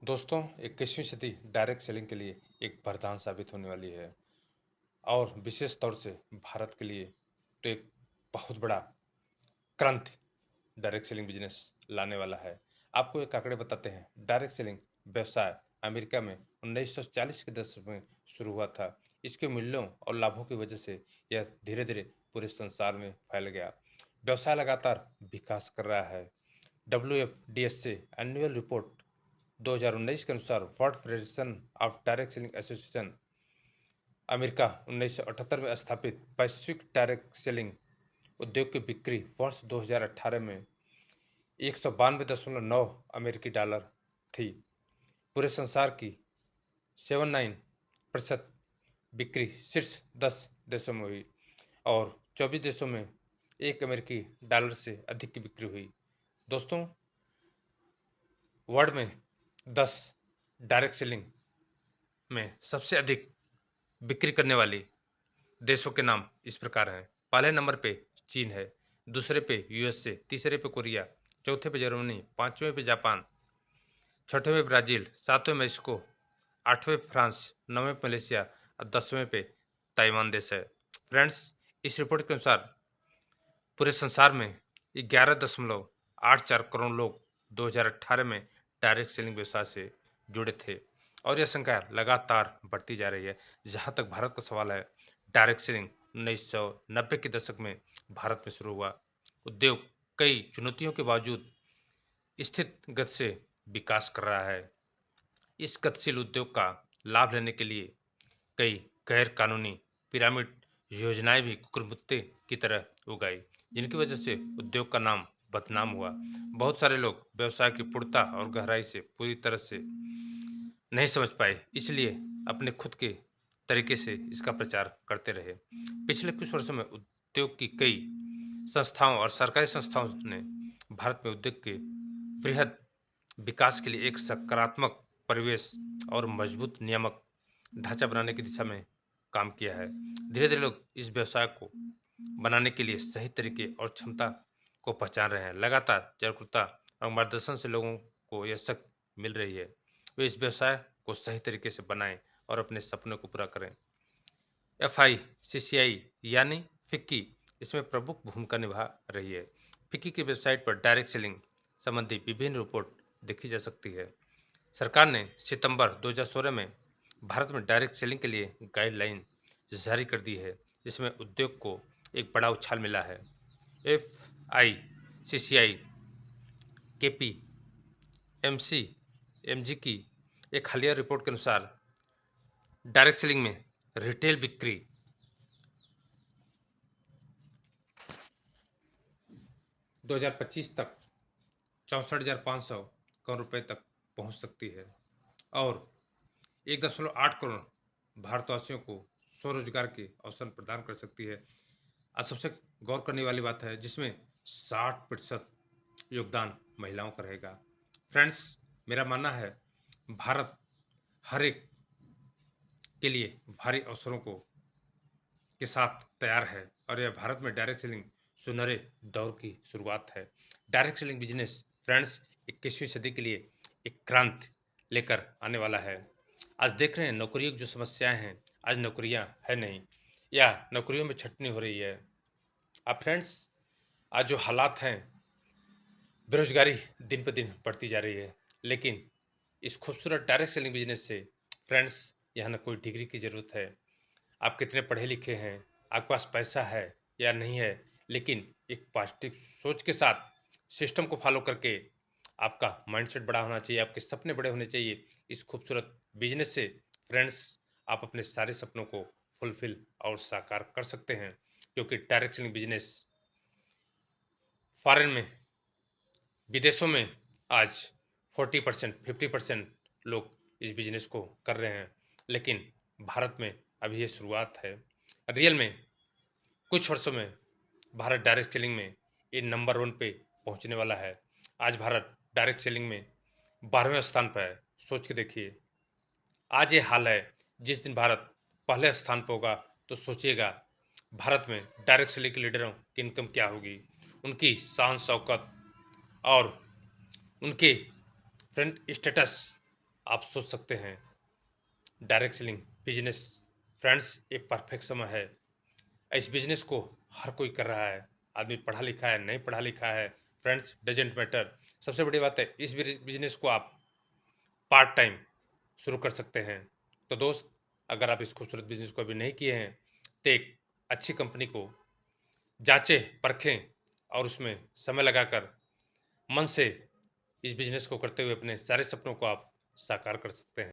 दोस्तों, 21वीं सदी डायरेक्ट सेलिंग के लिए एक वरदान साबित होने वाली है और विशेष तौर से भारत के लिए तो एक बहुत बड़ा क्रांति डायरेक्ट सेलिंग बिजनेस लाने वाला है। आपको एक आंकड़े बताते हैं। डायरेक्ट सेलिंग व्यवसाय अमेरिका में 1940 के दशक में शुरू हुआ था। इसके मूल्यों और लाभों की वजह से यह धीरे धीरे पूरे संसार में फैल गया। व्यवसाय लगातार विकास कर रहा है। WFDSA एनुअल रिपोर्ट 2019 के अनुसार world federation of direct selling association America 1978 में स्थापित वैश्विक डायरेक्ट सेलिंग उद्योग की बिक्री वर्ष 2018 में 192.9 अमेरिकी डॉलर थी। पूरे संसार की 79% बिक्री शीर्ष 10 देशों में हुई और 24 देशों में 1 अमेरिकी डॉलर से अधिक की बिक्री हुई। दोस्तों, वर्ल्ड में 10 डायरेक्ट सेलिंग में सबसे अधिक बिक्री करने वाली देशों के नाम इस प्रकार हैं। पहले नंबर पे चीन है, दूसरे पे यूएसए, तीसरे पे कोरिया, चौथे पे जर्मनी, पांचवें पे जापान, छठवें पे ब्राजील, सातवें मेक्सिको, आठवें पे फ्रांस, नौवें पे मलेशिया और 10वें पे ताइवान देश है। फ्रेंड्स, इस रिपोर्ट के अनुसार पूरे संसार में 11.84 करोड़ लोग 2018 में डायरेक्ट सेलिंग व्यवसाय से जुड़े थे और यह संख्या लगातार बढ़ती जा रही है। जहां तक भारत का सवाल है, डायरेक्ट सेलिंग 1990 के दशक में भारत में शुरू हुआ। उद्योग कई चुनौतियों के बावजूद स्थिर गति से विकास कर रहा है। इस गतिशील उद्योग का लाभ लेने के लिए कई गैर कानूनी पिरामिड योजनाएं भी कुकुरमुत्ते की तरह उगाई, जिनकी वजह से उद्योग का नाम बदनाम हुआ। बहुत सारे लोग व्यवसाय की पूर्णता और गहराई से पूरी तरह से नहीं समझ पाए, इसलिए अपने खुद के तरीके से इसका प्रचार करते रहे। पिछले कुछ वर्षों में उद्योग की कई संस्थाओं और सरकारी संस्थाओं ने भारत में उद्योग के बृहद विकास के लिए एक सकारात्मक परिवेश और मजबूत नियामक ढांचा बनाने की दिशा में काम किया है। धीरे धीरे लोग इस व्यवसाय को बनाने के लिए सही तरीके और क्षमता को पहचान रहे हैं। लगातार जागरूकता और मार्गदर्शन से लोगों को यह शक्ति मिल रही है वे इस व्यवसाय को सही तरीके से बनाएं और अपने सपनों को पूरा करें। FICCI यानी फिक्की इसमें प्रमुख भूमिका निभा रही है। फिक्की की वेबसाइट पर डायरेक्ट सेलिंग संबंधी विभिन्न रिपोर्ट देखी जा सकती है। सरकार ने सितंबर 2016 में भारत में डायरेक्ट सेलिंग के लिए गाइडलाइन जारी कर दी है, जिसमें उद्योग को एक बड़ा उछाल मिला है। FICCI KPMG की एक हालिया रिपोर्ट के अनुसार डायरेक्ट सेलिंग में रिटेल बिक्री 2025 तक 64,500 करोड़ रुपए तक पहुंच सकती है और 1.8 करोड़ भारतवासियों को स्वरोजगार के अवसर प्रदान कर सकती है। आज सबसे गौर करने वाली बात है, जिसमें 60% योगदान महिलाओं का रहेगा। फ्रेंड्स, मेरा मानना है भारत हर एक के लिए भारी अवसरों को के साथ तैयार है और यह भारत में डायरेक्ट सेलिंग सुनहरे दौर की शुरुआत है। डायरेक्ट सेलिंग बिजनेस फ्रेंड्स 21वीं सदी के लिए एक क्रांति लेकर आने वाला है। आज देख रहे हैं नौकरियों की जो समस्याएं हैं, आज नौकरियां है नहीं या नौकरियों में छटनी हो रही है। अब फ्रेंड्स, आज जो हालात हैं, बेरोजगारी दिन पर दिन बढ़ती जा रही है, लेकिन इस खूबसूरत डायरेक्ट सेलिंग बिजनेस से फ्रेंड्स यहाँ न कोई डिग्री की ज़रूरत है, आप कितने पढ़े लिखे हैं, आपके पास पैसा है या नहीं है, लेकिन एक पॉजिटिव सोच के साथ सिस्टम को फॉलो करके आपका माइंडसेट बड़ा होना चाहिए, आपके सपने बड़े होने चाहिए। इस खूबसूरत बिजनेस से फ्रेंड्स आप अपने सारे सपनों को फुलफिल और साकार कर सकते हैं, क्योंकि डायरेक्ट सेलिंग बिजनेस फॉरेन में, विदेशों में आज 40% 50% लोग इस बिजनेस को कर रहे हैं, लेकिन भारत में अभी ये शुरुआत है। रियल में कुछ वर्षों में भारत डायरेक्ट सेलिंग में ये नंबर 1 पे पहुंचने वाला है। आज भारत डायरेक्ट सेलिंग में 12वें स्थान पर है। सोच के देखिए, आज ये हाल है, जिस दिन भारत पहले स्थान पर होगा तो सोचिएगा भारत में डायरेक्ट सेलिंग के लीडरों की इनकम क्या होगी, उनकी शान शौकत और उनके फ्रेंड स्टेटस आप सोच सकते हैं डायरेक्ट सेलिंग बिजनेस फ्रेंड्स एक परफेक्ट समय है। इस बिजनेस को हर कोई कर रहा है, आदमी पढ़ा लिखा है नहीं पढ़ा लिखा है, फ्रेंड्स डजेंट मैटर। सबसे बड़ी बात है इस बिजनेस को आप पार्ट टाइम शुरू कर सकते हैं। तो दोस्त, अगर आप इस खूबसूरत बिजनेस को अभी नहीं किए हैं तो एक अच्छी कंपनी को जांचें परखें और उसमें समय लगाकर मन से इस बिजनेस को करते हुए अपने सारे सपनों को आप साकार कर सकते हैं।